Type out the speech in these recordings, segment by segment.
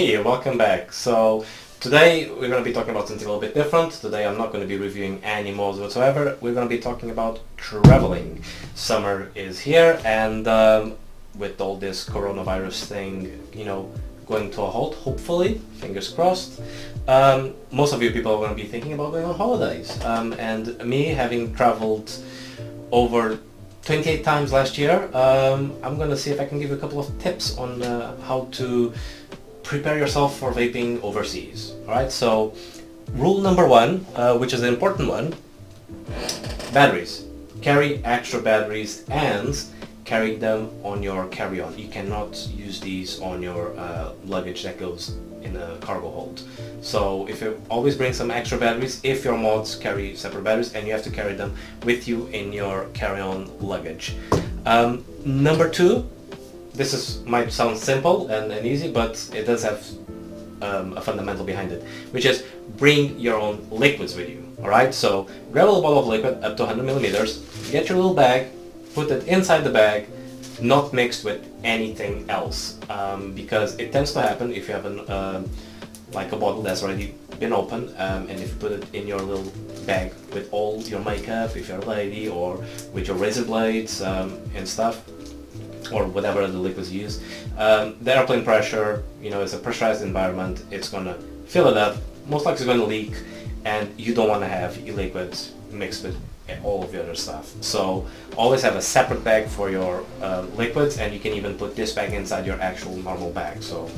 Hey, welcome back. So today we're going to be talking about something a little bit different. Today I'm not going to be reviewing any modes whatsoever. We're going to be talking about traveling. Summer is here, and with all this coronavirus thing, going to a halt, hopefully, fingers crossed. Most of you people are going to be thinking about going on holidays. And me, having traveled over 28 times last year, I'm going to see if I can give you a couple of tips on how to prepare yourself for vaping overseas. Alright, so rule number one, which is an important one, batteries. Carry extra batteries and carry them on your carry-on. You cannot use these on your luggage that goes in a cargo hold. So if you always bring some extra batteries, if your mods carry separate batteries, and you have to carry them with you in your carry-on luggage. Number two, this might sound simple and easy, but it does have a fundamental behind it, which is bring your own liquids with you. Alright, so grab a little bottle of liquid up to 100 millimeters, get your little bag, put it inside the bag, not mixed with anything else, because it tends to happen if you have like a bottle that's already been open, and if you put it in your little bag with all your makeup, if you're a lady, or with your razor blades and stuff, or whatever the liquids you use, the airplane pressure, it's a pressurized environment, it's going to fill it up, most likely it's going to leak, and you don't want to have your liquids mixed with all of the other stuff. So always have a separate bag for your liquids, and you can even put this bag inside your actual normal bag. So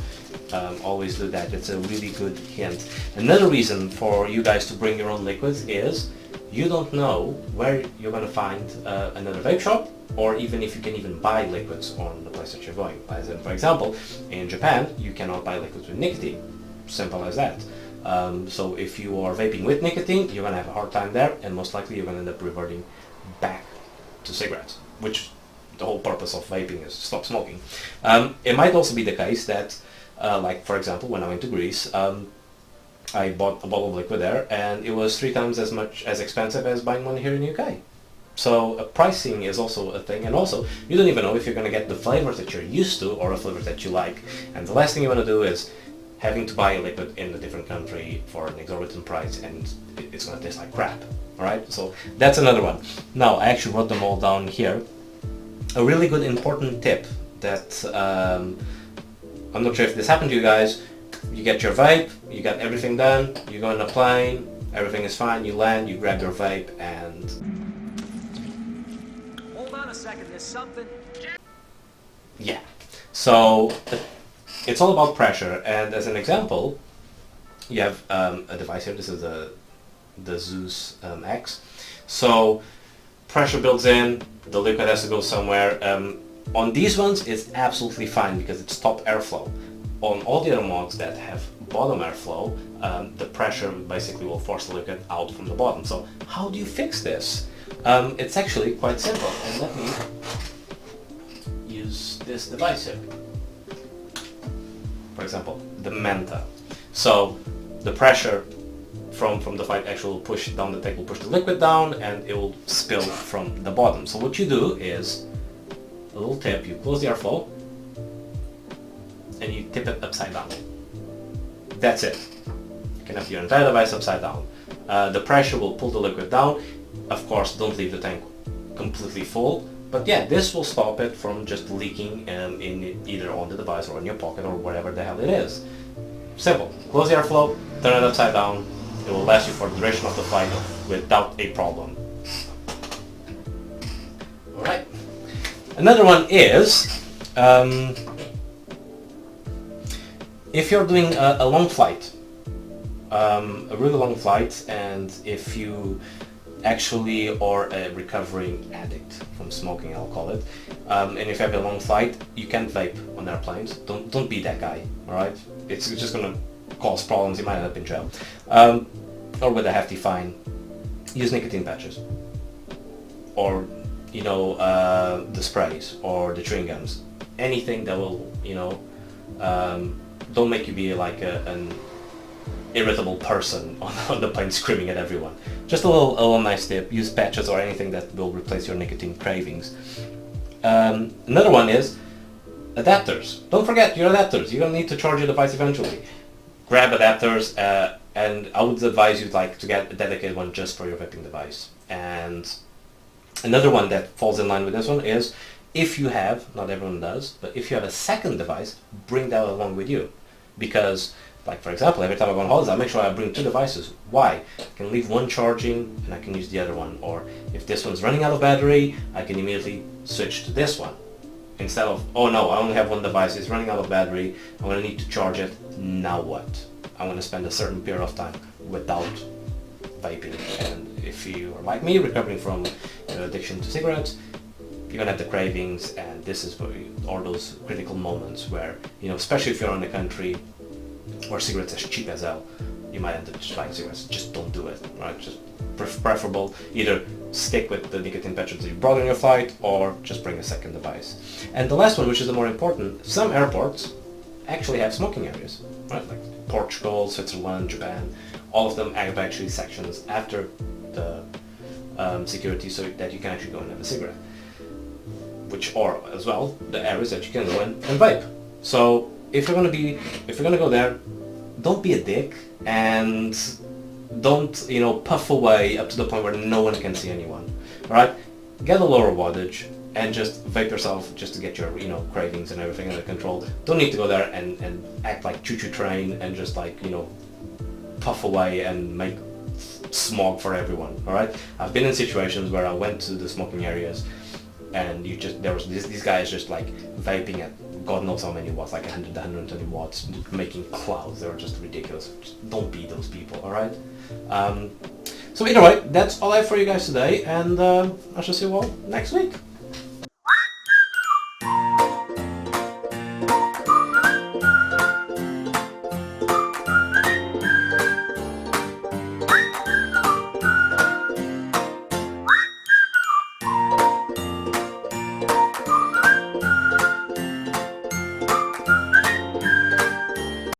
always do that. It's a really good hint. Another reason for you guys to bring your own liquids is you don't know where you're going to find another vape shop, or even if you can even buy liquids on the place that you're going. As in, for example, in Japan, you cannot buy liquids with nicotine. Simple as that. So if you are vaping with nicotine, you're going to have a hard time there, and most likely you're going to end up reverting back to cigarettes, which the whole purpose of vaping is stop smoking. It might also be the case that, like for example, when I went to Greece, I bought a bottle of liquid there, and it was 3 times as expensive as buying one here in the UK. So pricing is also a thing, and also you don't even know if you're going to get the flavor that you're used to or a flavor that you like. And the last thing you want to do is having to buy a liquid in a different country for an exorbitant price, and it's going to taste like crap. Alright, so that's another one. Now, I actually wrote them all down here. A really good important tip that I'm not sure if this happened to you guys. You get your vape, you got everything done, you go on a plane, everything is fine, you land, you grab your vape, and hold on a second, there's something. Yeah. So it's all about pressure, and as an example, you have a device here. This is the Zeus X. So pressure builds in, the liquid has to go somewhere. On these ones, it's absolutely fine because it's top airflow. On all the other mods that have bottom airflow, the pressure basically will force the liquid out from the bottom. So how do you fix this? It's actually quite simple, and let me use this device here. For example, the Manta. So the pressure from the fight actually will push down the tank, will push the liquid down, and it will spill from the bottom. So what you do is a little tip, you close the airflow and you tip it upside down. That's it. You can have your entire device upside down. The pressure will pull the liquid down. Of course, don't leave the tank completely full. But yeah, this will stop it from just leaking in either on the device or in your pocket or wherever the hell it is. Simple. Close the airflow, turn it upside down. It will last you for the duration of the flight without a problem. Alright. Another one is, if you're doing a long flight, a really long flight, and if you actually are a recovering addict from smoking, I'll call it, and if you have a long flight, you can't vape on airplanes. Don't be that guy, alright? It's just gonna cause problems. You might end up in jail, or with a hefty fine. Use nicotine patches, or the sprays, or the chewing gums, anything that will don't make you be like an irritable person on the plane screaming at everyone. Just a little nice tip. Use patches or anything that will replace your nicotine cravings. Another one is Adapters. Don't forget your adapters. You're gonna need to charge your device eventually. Grab adapters, and I would advise you like to get a dedicated one just for your vaping device. And another one that falls in line with this one is if you have, not everyone does, but if you have a second device, bring that along with you. Because, like for example, every time I go on holidays, I make sure I bring two devices. Why? I can leave one charging and I can use the other one. Or if this one's running out of battery, I can immediately switch to this one. Instead of, oh no, I only have one device, it's running out of battery, I'm going to need to charge it, now what? I'm going to spend a certain period of time without vaping. And if you are like me, recovering from addiction to cigarettes, you're going to have the cravings, and this is where are those critical moments where, especially if you're in a country where cigarettes are cheap as hell, you might end up just buying cigarettes. Just don't do it, right? Just preferable, either stick with the nicotine patches that you brought on your flight, or just bring a second device. And the last one, which is the more important, some airports actually have smoking areas, right? Like Portugal, Switzerland, Japan, all of them have actually sections after the security so that you can actually go and have a cigarette, which are as well the areas that you can go and vape. So if you're gonna go there, don't be a dick and don't puff away up to the point where no one can see anyone. All right, get a lower wattage and just vape yourself just to get your cravings and everything under control. Don't need to go there and act like choo-choo train and just like puff away and make smog for everyone. All right, I've been in situations where I went to the smoking areas and there was these guys just like vaping at God knows how many watts, like 100, 120 watts, making clouds. They were just ridiculous. Just don't be those people, all right? So either way, that's all I have for you guys today, and I shall see you all next week.